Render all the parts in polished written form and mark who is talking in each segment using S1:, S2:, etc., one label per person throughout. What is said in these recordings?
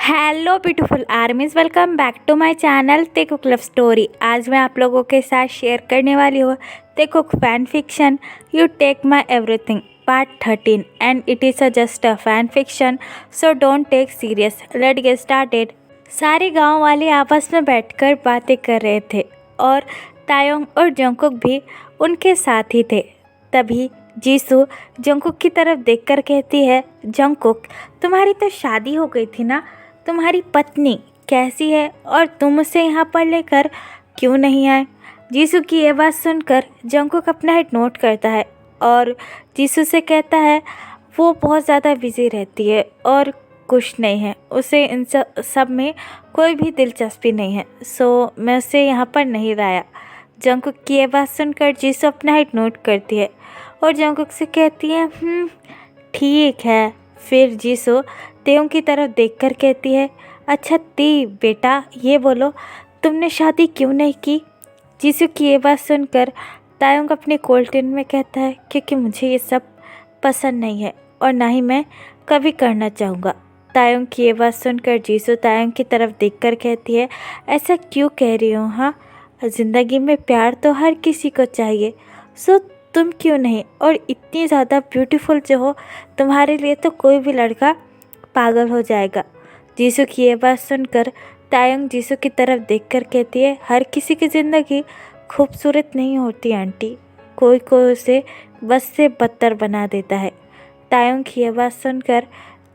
S1: Hello beautiful armies, welcome back to my channel Taekook love story. आज मैं आप लोगों के साथ शेयर करने वाली हूँ Taekook fan fiction you take my everything part 13 and it is just a fan fiction, so don't take serious. Let get started. सारे गांव वाले आपस में बैठकर बातें कर रहे थे और तायोंग और जंगकुक भी उनके साथ ही थे। तभी जीसू जंगकुक की तरफ देखकर कहती है, जंगकुक तुम्हारी तो शादी हो गई थी ना, तुम्हारी पत्नी कैसी है और तुम उसे यहाँ पर लेकर क्यों नहीं आए। जीसू की ये बात सुनकर जंगकुक अपना हेड नोट करता है और जीसू से कहता है वो बहुत ज़्यादा बिजी रहती है और कुछ नहीं है, उसे इन सब में कोई भी दिलचस्पी नहीं है, सो मैं उसे यहाँ पर नहीं लाया। जंगकुक की ये बात सुनकर जीसू अपना हेड नोट करती है और जंगकुक से कहती है ठीक है। फिर जीसू तेयोंग की तरफ देखकर कहती है, अच्छा ती बेटा ये बोलो तुमने शादी क्यों नहीं की। जीसू की ये बात सुनकर तायोंग अपने कोल्ड टोन में कहता है क्योंकि मुझे ये सब पसंद नहीं है और ना ही मैं कभी करना चाहूँगा। तायोंग की ये बात सुनकर जीसू तायोंग की तरफ देखकर कहती है, ऐसा क्यों कह रही हो। हाँ, ज़िंदगी में प्यार तो हर किसी को चाहिए, सो तुम क्यों नहीं। और इतनी ज़्यादा ब्यूटीफुल जो हो, तुम्हारे लिए तो कोई भी लड़का पागल हो जाएगा। जीसू की ये बात सुनकर तायोंग जीसू की तरफ देखकर कहती है, हर किसी की ज़िंदगी खूबसूरत नहीं होती आंटी, कोई कोई उसे बस से बदतर बना देता है। तायोंग की ये बात सुनकर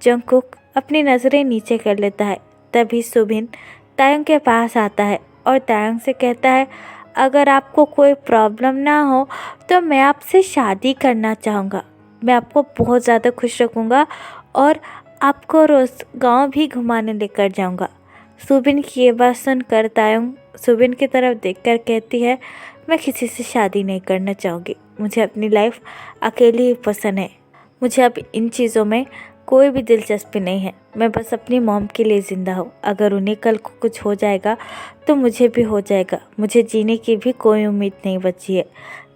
S1: जंगकुक अपनी नज़रें नीचे कर लेता है। तभी सुबिन तायोंग के पास आता है और तायोंग से कहता है, अगर आपको कोई प्रॉब्लम ना हो तो मैं आपसे शादी करना चाहूँगा। मैं आपको बहुत ज़्यादा खुश रखूँगा और आपको रोज़ गांव भी घुमाने लेकर जाऊँगा। सुबिन की ये बात सुनकर तायोंग सुबिन की तरफ देखकर कहती है, मैं किसी से शादी नहीं करना चाहूँगी, मुझे अपनी लाइफ अकेली ही पसंद है। मुझे अब इन चीज़ों में कोई भी दिलचस्पी नहीं है, मैं बस अपनी मॉम के लिए ज़िंदा हूँ। अगर उन्हें कल को कुछ हो जाएगा तो मुझे भी हो जाएगा, मुझे जीने की भी कोई उम्मीद नहीं बची है।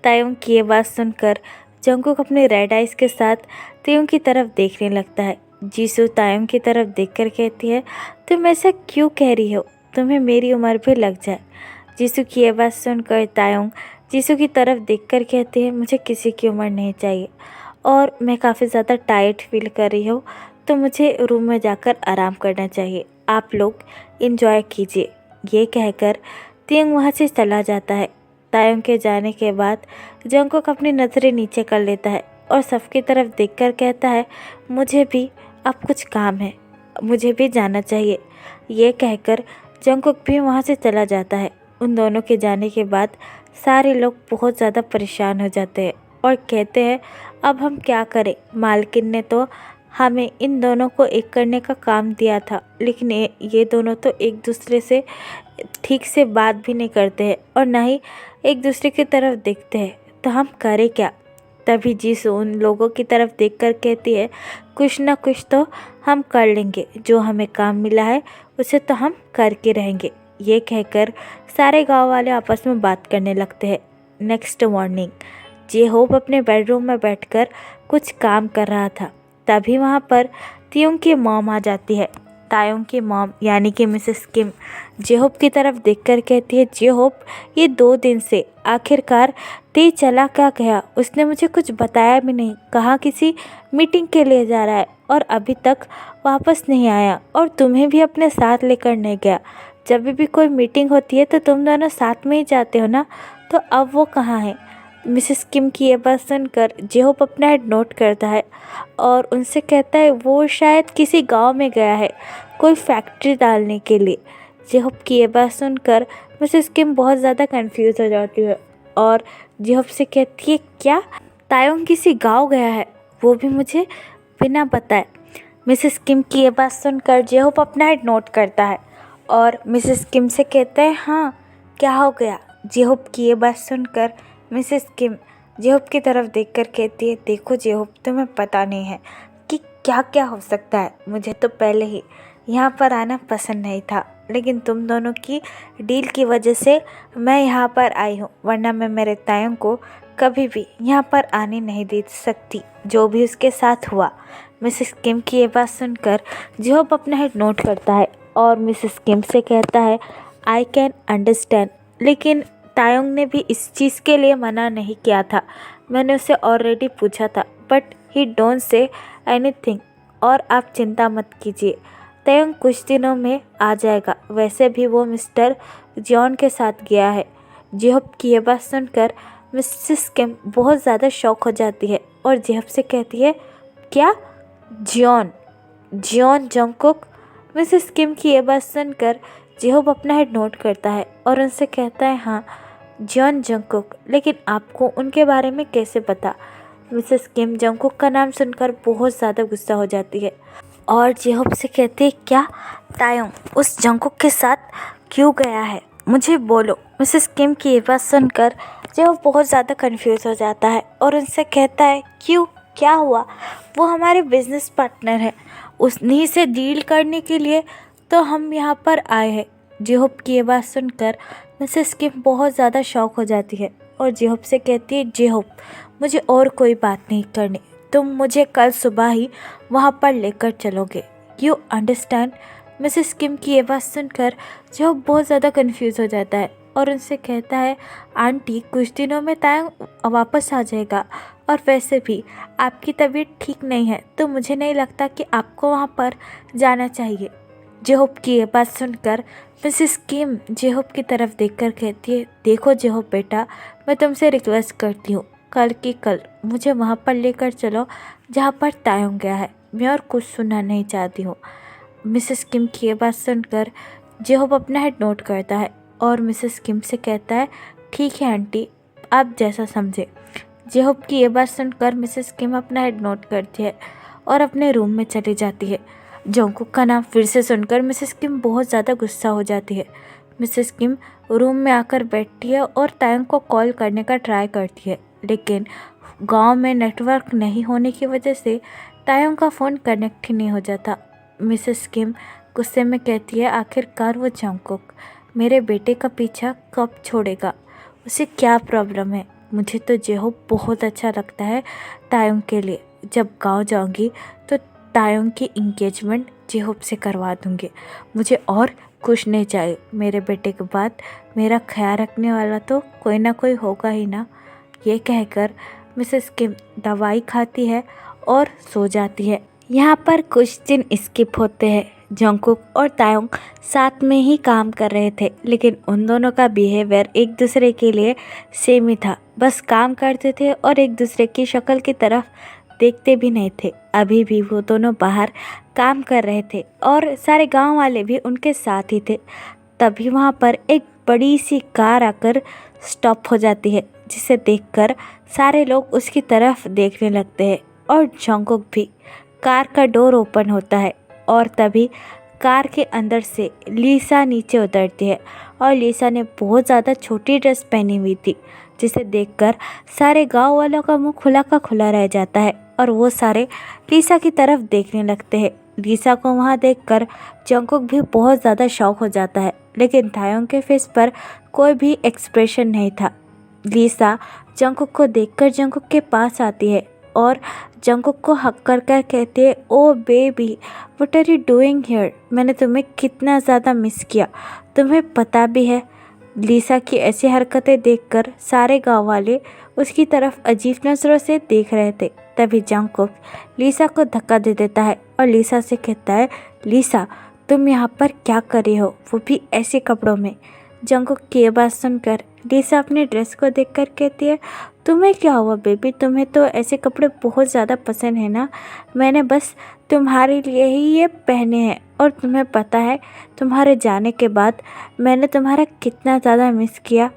S1: तायोंग की ये बात सुनकर जंगकुक अपने रेड आइज़ के साथ तायोंग की तरफ देखने लगता है। जीसू तायोंग की तरफ देखकर कहती है, तुम ऐसा क्यों कह रही हो, तुम्हें मेरी उम्र भी लग जाए। जीसू की ये बात सुनकर तायोंग जीसू की तरफ देखकर कहती है, मुझे किसी की उम्र नहीं चाहिए और मैं काफ़ी ज़्यादा टायर्ड फील कर रही हूँ, तो मुझे रूम में जाकर आराम करना चाहिए, आप लोग इन्जॉय कीजिए। ये कहकर तायोंग वहाँ से चला जाता है। तायोंग के जाने के बाद जंगकुक अपनी नज़रें नीचे कर लेता है और सबकी तरफ देखकर कहता है, मुझे भी अब कुछ काम है, मुझे भी जाना चाहिए। ये कहकर जंगकुक भी वहाँ से चला जाता है। उन दोनों के जाने के बाद सारे लोग बहुत ज़्यादा परेशान हो जाते हैं और कहते हैं, अब हम क्या करें, मालकिन ने तो हमें इन दोनों को एक करने का काम दिया था, लेकिन ये दोनों तो एक दूसरे से ठीक से बात भी नहीं करते हैं और ना ही एक दूसरे की तरफ देखते हैं, तो हम करें क्या। तभी जीसू उन लोगों की तरफ देखकर कहती है, कुछ ना कुछ तो हम कर लेंगे, जो हमें काम मिला है उसे तो हम करके रहेंगे। ये कहकर सारे गांव वाले आपस में बात करने लगते हैं। नेक्स्ट मॉर्निंग जे होप अपने बेडरूम में बैठकर कुछ काम कर रहा था। तभी वहाँ पर तायोंग की मॉम आ जाती है। तायोंग की मॉम यानी कि मिसेस किम जेहोप की तरफ देखकर कहती है, जेहोप ये 2 दिन से आखिरकार ते चला क्या गया, उसने मुझे कुछ बताया भी नहीं, कहाँ किसी मीटिंग के लिए जा रहा है और अभी तक वापस नहीं आया और तुम्हें भी अपने साथ लेकर नहीं गया। जब भी कोई मीटिंग होती है तो तुम दोनों साथ में ही जाते हो ना, तो अब वो कहाँ है। मिसेस किम की ये बात सुनकर जेहोप अपना हेड नोट करता है और उनसे कहता है, वो शायद किसी गांव में गया है कोई फैक्ट्री डालने के लिए। जेहोप की ये बात सुनकर मिसेस किम बहुत ज़्यादा कंफ्यूज हो जाती है और जेहोप से कहती है, क्या तायोंग किसी गांव गया है, वो भी मुझे बिना बताए। मिसेस किम की ये बात सुनकर जेहोप अपना हेड नोट करता है और मिसेस किम से कहता है, हाँ क्या हो गया। जेहोप की ये बात सुनकर मिसेस किम जेहोप की तरफ देखकर कहती है, देखो जेहोप तुम्हें पता नहीं है कि क्या क्या हो सकता है, मुझे तो पहले ही यहाँ पर आना पसंद नहीं था, लेकिन तुम दोनों की डील की वजह से मैं यहाँ पर आई हूँ, वरना मैं मेरे तायों को कभी भी यहाँ पर आने नहीं दे सकती। जो भी उसके साथ हुआ मिसेस किम की ये बात सुनकर जेहोप अपना हेड नोट करता है और मिसेस किम से कहता है आई कैन अंडरस्टैंड, लेकिन तायोंग ने भी इस चीज़ के लिए मना नहीं किया था। मैंने उसे ऑलरेडी पूछा था, but he don't say anything. और आप चिंता मत कीजिए, तायोंग कुछ दिनों में आ जाएगा। वैसे भी वो मिस्टर जॉन के साथ गया है। जेहोप की ये बात सुनकर मिसेस किम बहुत ज़्यादा शॉक हो जाती है और जेहोप से कहती है क्या? जॉन? John Jungkook? मिसेस किम की ये बात सुनकर जेहोप अपना हेड नोट करता है और उनसे कहता है हाँ, जॉन जंगकुक, लेकिन आपको उनके बारे में कैसे पता? मिसेस किम जंगकुक का नाम सुनकर बहुत ज़्यादा गुस्सा हो जाती है और जेहोप से कहती है क्या तायोंग उस जंगकुक के साथ क्यों गया है? मुझे बोलो। मिसेस किम की ये बात सुनकर जेहोप बहुत ज़्यादा कंफ्यूज हो जाता है और उनसे कहता है क्यों, क्या हुआ? वो हमारे बिजनेस पार्टनर हैं, उन्हीं से डील करने के लिए तो हम यहाँ पर आए हैं। जेहोप की ये बात सुनकर मिसेस किम बहुत ज़्यादा शॉक हो जाती है और जेहोप से कहती है जेहोप मुझे और कोई बात नहीं करनी, तुम मुझे कल सुबह ही वहाँ पर लेकर चलोगे। You understand? मिसेस किम की ये बात सुनकर जेहोप बहुत ज़्यादा कंफ्यूज हो जाता है और उनसे कहता है आंटी कुछ दिनों में तायोंग वापस आ जाएगा और वैसे भी आपकी तबीयत ठीक नहीं है तो मुझे नहीं लगता कि आपको वहाँ पर जाना चाहिए। जेहोप की ये बात सुनकर मिसेस किम जेहोप की तरफ देखकर कहती है देखो जेहोप बेटा, मैं तुमसे रिक्वेस्ट करती हूँ कल की कल मुझे वहाँ पर लेकर चलो जहाँ पर तायोंग गया है। मैं और कुछ सुनना नहीं चाहती हूँ। मिसेस किम की ये बात सुनकर जेहोप अपना हेड नोट करता है और मिसेस किम से कहता है ठीक है आंटी, आप जैसा समझे। जेहोप की ये बात सुनकर मिसेस किम अपना हेड नोट करती है और अपने रूम में चली जाती है। जंगकुक का नाम फिर से सुनकर मिसेस किम बहुत ज़्यादा गुस्सा हो जाती है। मिसेस किम रूम में आकर बैठती है और तायोंग को कॉल करने का ट्राई करती है, लेकिन गांव में नेटवर्क नहीं होने की वजह से तायोंग का फ़ोन कनेक्ट ही नहीं हो जाता। मिसेस किम गुस्से में कहती है आखिरकार वो जंगकुक मेरे बेटे का पीछा कब छोड़ेगा? उसे क्या प्रॉब्लम है? मुझे तो जेहोप बहुत अच्छा लगता है तायोंग के लिए। जब गांव जाऊंगी तो तायोंग की इंगेजमेंट जेहोप से करवा दूंगी। मुझे और कुछ नहीं चाहिए। मेरे बेटे के बाद मेरा ख्याल रखने वाला तो कोई ना कोई होगा ही ना। ये कहकर मिसेस किम दवाई खाती है और सो जाती है। यहाँ पर कुछ दिन स्किप होते हैं। जंगकुक और तायोंग साथ में ही काम कर रहे थे, लेकिन उन दोनों का बिहेवियर एक दूसरे के लिए सेम ही था। बस काम करते थे और एक दूसरे की शक्ल की तरफ देखते भी नहीं थे। अभी भी वो दोनों बाहर काम कर रहे थे और सारे गांव वाले भी उनके साथ ही थे। तभी वहाँ पर एक बड़ी सी कार आकर स्टॉप हो जाती है, जिसे देखकर सारे लोग उसकी तरफ देखने लगते हैं और जंगकुक भी। कार का डोर ओपन होता है और तभी कार के अंदर से लीसा नीचे उतरती है और लीसा ने बहुत ज़्यादा छोटी ड्रेस पहनी हुई थी, जिसे देखकर सारे गांव वालों का मुंह खुला का खुला रह जाता है और वो सारे लीसा की तरफ देखने लगते हैं। लीसा को वहाँ देखकर जंगकुक भी बहुत ज़्यादा शॉक हो जाता है, लेकिन तायोंग के फेस पर कोई भी एक्सप्रेशन नहीं था। लीसा जंगकुक को देखकर जंगकुक के पास आती है और जंगकुक को हक कर कहती है oh baby, what are you doing here? मैंने तुम्हें कितना ज़्यादा मिस किया, तुम्हें पता भी है। लीसा की ऐसी हरकतें देखकर सारे गांव वाले उसकी तरफ अजीब नज़रों से देख रहे थे। तभी जंगकुक लीसा को धक्का दे देता है और लीसा से कहता है लीसा, तुम यहाँ पर क्या कर रही हो, वो भी ऐसे कपड़ों में? जंगकुक की ये बात सुनकर लीसा अपनी ड्रेस को देखकर कहती है तुम्हें क्या हुआ बेबी, तुम्हें तो ऐसे कपड़े बहुत ज़्यादा पसंद है ना? मैंने बस तुम्हारे लिए ही ये पहने हैं और तुम्हें पता है तुम्हारे जाने के बाद मैंने तुम्हारा कितना ज़्यादा मिस किया।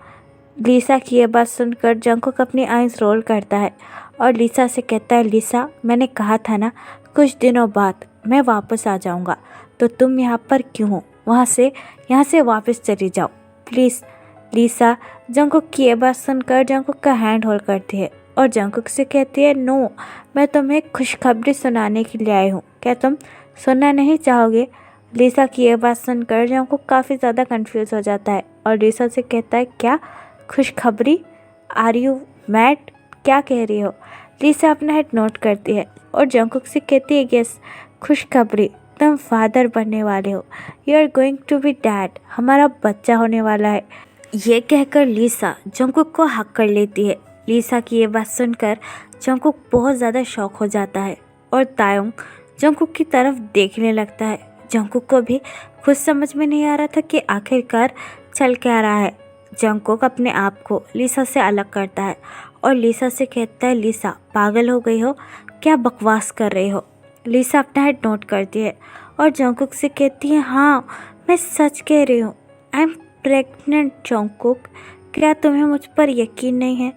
S1: लीसा की ये बात सुनकर जंगकुक अपनी आईज रोल करता है और लीसा से कहता है लीसा, मैंने कहा था ना कुछ दिनों बाद मैं वापस आ जाऊँगा, तो तुम यहाँ पर क्यों हो? यहाँ से वापस चली जाओ प्लीज़। लीसा जंगकुक की ये बात सुनकर जंगकुक का हैंड होल्ड करती है और जंगकुक से कहती है नो, मैं तुम्हें खुशखबरी सुनाने के लिए आई हूँ, क्या तुम सुनना नहीं चाहोगे? लीसा की ये बात सुनकर जंगकुक काफ़ी ज़्यादा कंफ्यूज हो जाता है और लीसा से कहता है क्या खुशखबरी? Are you mad? क्या कह रही हो? लीसा अपना हेड नोट करती है और जंगकुक से कहती है यस, खुशखबरी, तुम फादर बनने वाले हो। You are going to be dad, हमारा बच्चा होने वाला है। ये कहकर लीसा जंगकुक को हक कर लेती है। लीसा की ये बात सुनकर जंगकुक बहुत ज़्यादा शॉक हो जाता है और तायोंग जंगकुक की तरफ देखने लगता है। जंगकुक को भी खुद समझ में नहीं आ रहा था कि आखिरकार चल क्या रहा है। जंगकुक अपने आप को लीसा से अलग करता है और लीसा से कहता है, लीसा पागल हो गई हो, क्या बकवास कर रही हो। लीसा अपना हेड नोट करती है और जंगकुक से कहती है, हाँ मैं सच कह रही हूँ, आई एम प्रेग्नेंट। जंगकुक, क्या तुम्हें मुझ पर यकीन नहीं है?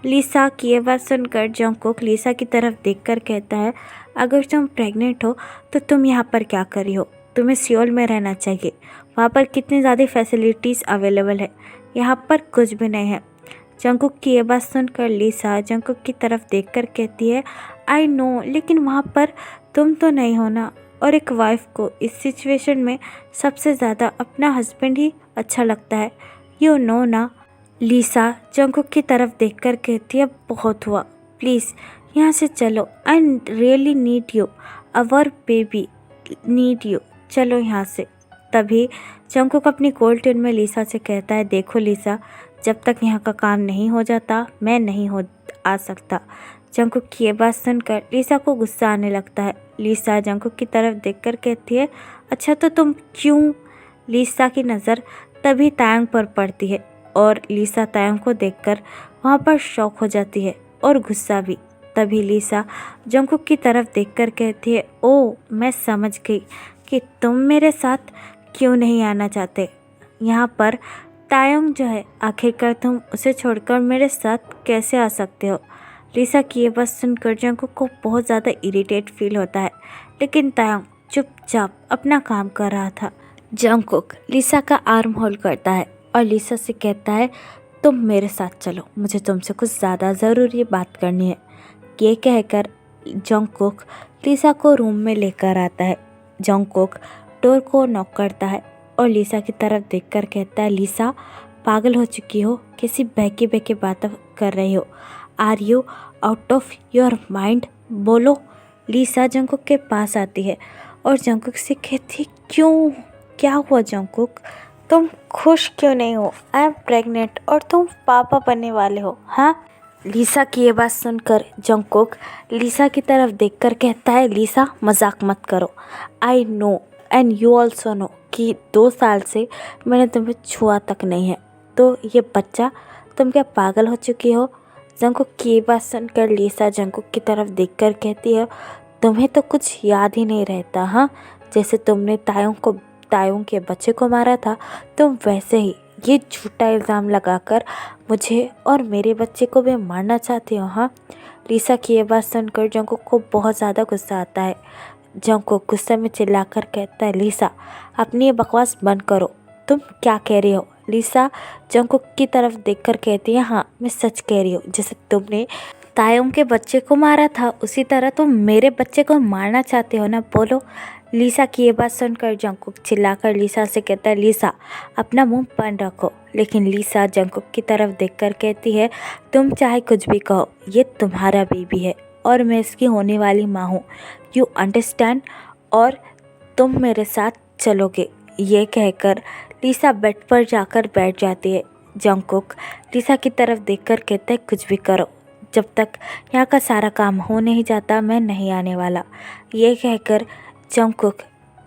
S1: लीसा की ये बात सुनकर जंगकुक लीसा की तरफ देखकर कहता है, अगर तुम प्रेग्नेंट हो तो तुम यहाँ पर क्या कर रही हो? तुम्हें सियोल में रहना चाहिए, वहाँ पर कितनी ज़्यादा फैसिलिटीज़ अवेलेबल है, यहाँ पर कुछ भी नहीं है। जंगकुक की ये बात सुनकर लीसा जंगकुक की तरफ देखकर कहती है, आई नो, लेकिन वहाँ पर तुम तो नहीं हो ना, और एक वाइफ को इस सिचुएशन में सबसे ज़्यादा अपना हस्बैंड ही अच्छा लगता है, यू नो ना। लीसा जंगकुक की तरफ देखकर कहती है, बहुत हुआ, प्लीज़ यहाँ से चलो, I really need you, our baby need you, चलो यहाँ से। तभी जंगकुक अपनी कोल्ड ट्यून में लीसा से कहता है, देखो लीसा, जब तक यहाँ का काम नहीं हो जाता मैं नहीं आ सकता। जंगकुक की ये बात सुनकर लीसा को गुस्सा आने लगता है। लीसा जंगकुक की तरफ देखकर कहती है, अच्छा तो तुम क्यों? लीसा की नज़र तभी तायंग पर पड़ती है और लीसा तायंग को देखकर वहाँ पर शॉक हो जाती है और गुस्सा भी। तभी लीसा जंगकुक की तरफ देखकर कहती है, ओ मैं समझ गई कि तुम मेरे साथ क्यों नहीं आना चाहते यहाँ पर। तायंग जो है, आखिरकार तुम उसे छोड़कर मेरे साथ कैसे आ सकते हो? लीसा की ये बात सुनकर जंगकुक को बहुत ज़्यादा इरिटेट फील होता है, लेकिन तायंग चुपचाप अपना काम कर रहा था। जंगकुक लीसा का आर्म होल्ड करता है और लीसा से कहता है, तुम मेरे साथ चलो, मुझे तुमसे कुछ ज़्यादा ज़रूरी बात करनी है। ये कहकर जंगकुक लीसा को रूम में लेकर आता है। जंगकुक डोर को नॉक करता है और लीसा की तरफ देखकर कहता है, लीसा पागल हो चुकी हो, कैसी बहकी बहकी बातें कर रही हो, are you out of your mind, बोलो। लीसा जंगकुक के पास आती है और जंगकुक से कहती, क्यों, क्या हुआ जंगकुक, तुम खुश क्यों नहीं हो? आई एम प्रेग्नेंट और तुम पापा बनने वाले हो, हाँ? लीसा की ये बात सुनकर जंगकुक लीसा की तरफ देखकर कहता है, लीसा मजाक मत करो, I know and you also know कि 2 साल से मैंने तुम्हें छुआ तक नहीं है, तो ये बच्चा, तुम क्या पागल हो चुकी हो? जंगकुक की ये बात सुनकर लीसा जंगकुक की तरफ देखकर कहती है, तुम्हें तो कुछ याद ही नहीं रहता, हाँ? जैसे तुमने तायोंग के बच्चे को मारा था, तुम वैसे ही ये झूठा इल्ज़ाम लगाकर मुझे और मेरे बच्चे को भी मारना चाहती हो, हाँ? लीसा की ये बात सुनकर जंगकुक को बहुत ज़्यादा गुस्सा आता है। जंगकुक गुस्से में चिल्लाकर कहता है, लीसा अपनी ये बकवास बंद करो, तुम क्या कह रही हो? लीसा जंगकुक की तरफ देखकर कहती है, हाँ मैं सच कह रही हूँ, जैसे तुमने तायोंग के बच्चे को मारा था उसी तरह तुम मेरे बच्चे को मारना चाहते हो ना, बोलो। लीसा की ये बात सुनकर जंगकुक चिल्लाकर लीसा से कहता है, लीसा अपना मुंह बंद रखो। लेकिन लीसा जंगकुक की तरफ देखकर कहती है, तुम चाहे कुछ भी कहो, ये तुम्हारा बेबी है और मैं इसकी होने वाली माँ हूँ, यू अंडरस्टैंड, और तुम मेरे साथ चलोगे। ये कहकर लीसा बेड पर जाकर बैठ जाती है। जंगकुक लीसा की तरफ देखकर कहता है, कुछ भी करो, जब तक यहाँ का सारा काम हो नहीं जाता मैं नहीं आने वाला। ये कहकर जंगकुक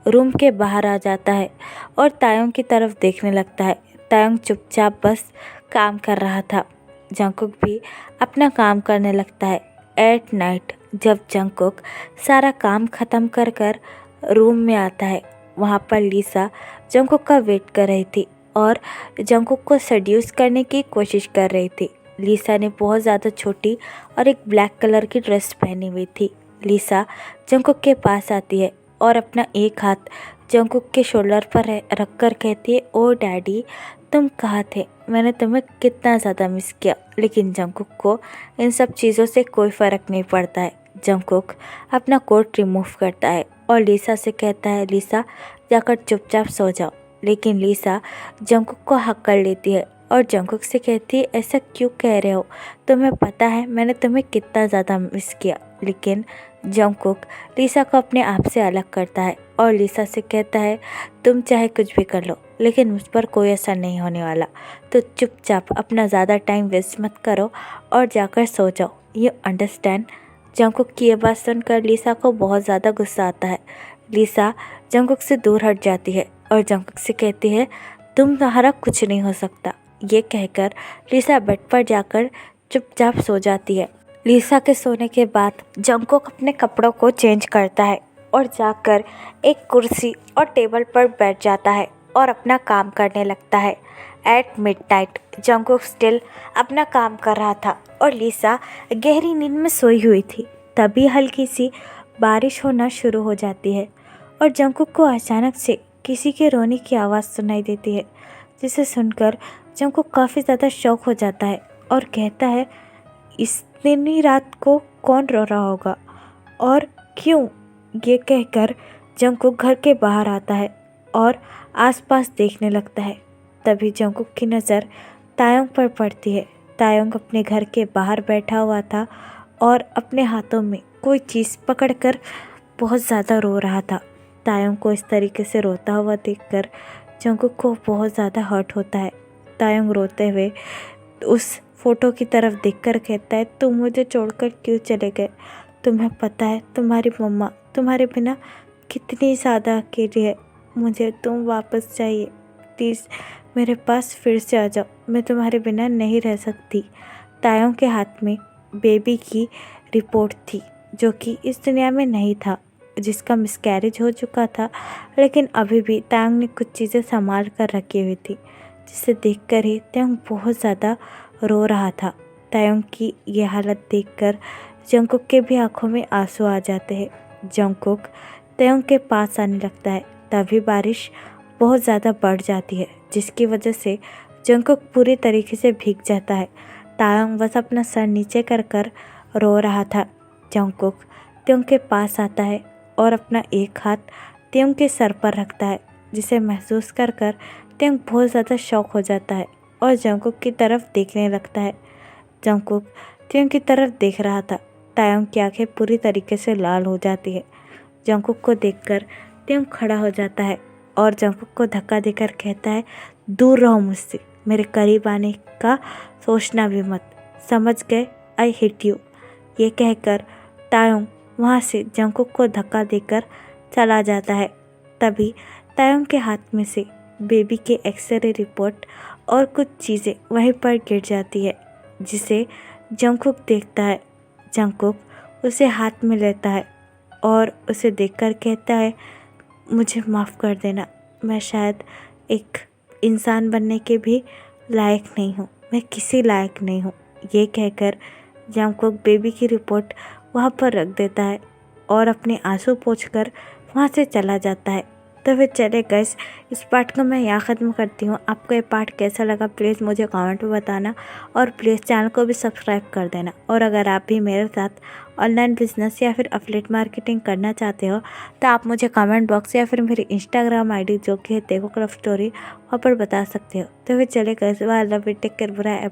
S1: रूम के बाहर आ जाता है और तायोंग की तरफ देखने लगता है। तायोंग चुपचाप बस काम कर रहा था। जंगकुक भी अपना काम करने लगता है। एट नाइट जब जंगकुक सारा काम ख़त्म कर रूम में आता है, वहाँ पर लीसा जंगकुक का वेट कर रही थी और जंगकुक को सेड्यूस करने की कोशिश कर रही थी। लीसा ने बहुत ज़्यादा छोटी और एक ब्लैक कलर की ड्रेस पहनी हुई थी। लीसा जंगकुक के पास आती है और अपना एक हाथ जंगकुक के शोल्डर पर रखकर कहती है, ओ डैडी तुम कहाँ थे, मैंने तुम्हें कितना ज़्यादा मिस किया। लेकिन जंगकुक को इन सब चीज़ों से कोई फ़र्क नहीं पड़ता है। जंगकुक अपना कोट रिमूव करता है और लीसा से कहता है, लीसा जाकर चुपचाप सो जाओ। लेकिन लीसा जंगकुक को हक कर लेती है और जंगकुक से कहती है ऐसा क्यों कह रहे हो, तुम्हें पता है मैंने तुम्हें कितना ज़्यादा मिस किया। लेकिन जंगकुक लिसा को अपने आप से अलग करता है और लिसा से कहता है तुम चाहे कुछ भी कर लो लेकिन मुझ पर कोई असर नहीं होने वाला, तो चुपचाप अपना ज़्यादा टाइम वेस्ट मत करो और जाकर सो जाओ, यू अंडरस्टैंड। जंगकुक की ये बात सुनकर लिसा को बहुत ज़्यादा गुस्सा आता है। लिसा जंगकुक से दूर हट जाती है और जंगकुक से कहती है तुम्हारा कुछ नहीं हो सकता। ये कहकर लिसा बेड पर जाकर चुपचाप सो जाती है। लिसा के सोने के बाद जंगकुक अपने कपड़ों को चेंज करता है और जाकर एक कुर्सी और टेबल पर बैठ जाता है और अपना काम करने लगता है। एट मिडनाइट जंगकुक स्टिल अपना काम कर रहा था और लिसा गहरी नींद में सोई हुई थी। तभी हल्की सी बारिश होना शुरू हो जाती है और जंगकुक को अचानक से किसी के रोने की आवाज़ सुनाई देती है, जिसे सुनकर जंगकुक काफ़ी ज़्यादा शॉक हो जाता है और कहता है इतनी रात को कौन रो रहा होगा और क्यों। ये कहकर जंगकुक घर के बाहर आता है और आसपास देखने लगता है। तभी जंगकुक की नज़र तायोंग पर पड़ती है। तायोंग अपने घर के बाहर बैठा हुआ था और अपने हाथों में कोई चीज़ पकड़कर बहुत ज़्यादा रो रहा था। तायोंग को इस तरीके से रोता हुआ देखकर जंगकुक को बहुत ज़्यादा हर्ट होता है। तायोंग रोते हुए उस फोटो की तरफ देखकर कहता है तुम मुझे छोड़कर क्यों चले गए, तुम्हें पता है तुम्हारी मम्मा तुम्हारे बिना कितनी ज़्यादा अकेली है, मुझे तुम वापस चाहिए, प्लीज़ मेरे पास फिर से आ जाओ, मैं तुम्हारे बिना नहीं रह सकती। तायोंग के हाथ में बेबी की रिपोर्ट थी जो कि इस दुनिया में नहीं था, जिसका मिसकैरेज हो चुका था, लेकिन अभी भी तायोंग ने कुछ चीज़ें संभाल कर रखी हुई थी, जिसे देखकर ही तायोंग बहुत ज़्यादा रो रहा था। तायोंग की ये हालत देखकर जंगकुक के भी आंखों में आंसू आ जाते हैं। जंगकुक तायोंग के पास आने लगता है। तभी बारिश बहुत ज़्यादा बढ़ जाती है, जिसकी वजह से जंगकुक पूरी तरीके से भीग जाता है। तायोंग बस अपना सर नीचे कर रो रहा था। जंगकुक तायोंग के पास आता है और अपना एक हाथ तायोंग के सर पर रखता है, जिसे महसूस कर तायोंग बहुत ज़्यादा शॉक हो जाता है और जंगकुक की तरफ देखने लगता है। जंगकुक तायोंग की तरफ देख रहा था। तायोंग की आंखें पूरी तरीके से लाल हो जाती है। जंगकुक को देखकर तायोंग खड़ा हो जाता है और जंगकुक को धक्का देकर कहता है दूर रहो मुझसे, मेरे करीब आने का सोचना भी मत, समझ गए, आई हिट यू। ये कहकर तायोंग वहाँ से जंगकुक को धक्का देकर चला जाता है। तभी तायोंग के हाथ में से बेबी के एक्सरे रिपोर्ट और कुछ चीज़ें वहीं पर गिर जाती है, जिसे जंगकुक देखता है। जंगकुक उसे हाथ में लेता है और उसे देखकर कहता है मुझे माफ़ कर देना, मैं शायद एक इंसान बनने के भी लायक नहीं हूँ, मैं किसी लायक नहीं हूँ। ये कहकर जंगकुक बेबी की रिपोर्ट वहाँ पर रख देता है और अपने आंसू पोंछकर वहाँ से चला जाता है। तो फिर चले गाइस, इस पार्ट को मैं यहाँ ख़त्म करती हूँ। आपको ये पार्ट कैसा लगा प्लीज़ मुझे कमेंट में बताना और प्लीज़ चैनल को भी सब्सक्राइब कर देना। और अगर आप भी मेरे साथ ऑनलाइन बिजनेस या फिर अफिलिएट मार्केटिंग करना चाहते हो तो आप मुझे कमेंट बॉक्स या फिर मेरी इंस्टाग्राम आईडी जो कि है तेकुक लव स्टोरी वहाँ पर बता सकते हो। तो फिर चले guys, bye, love you, take care, बुरा है।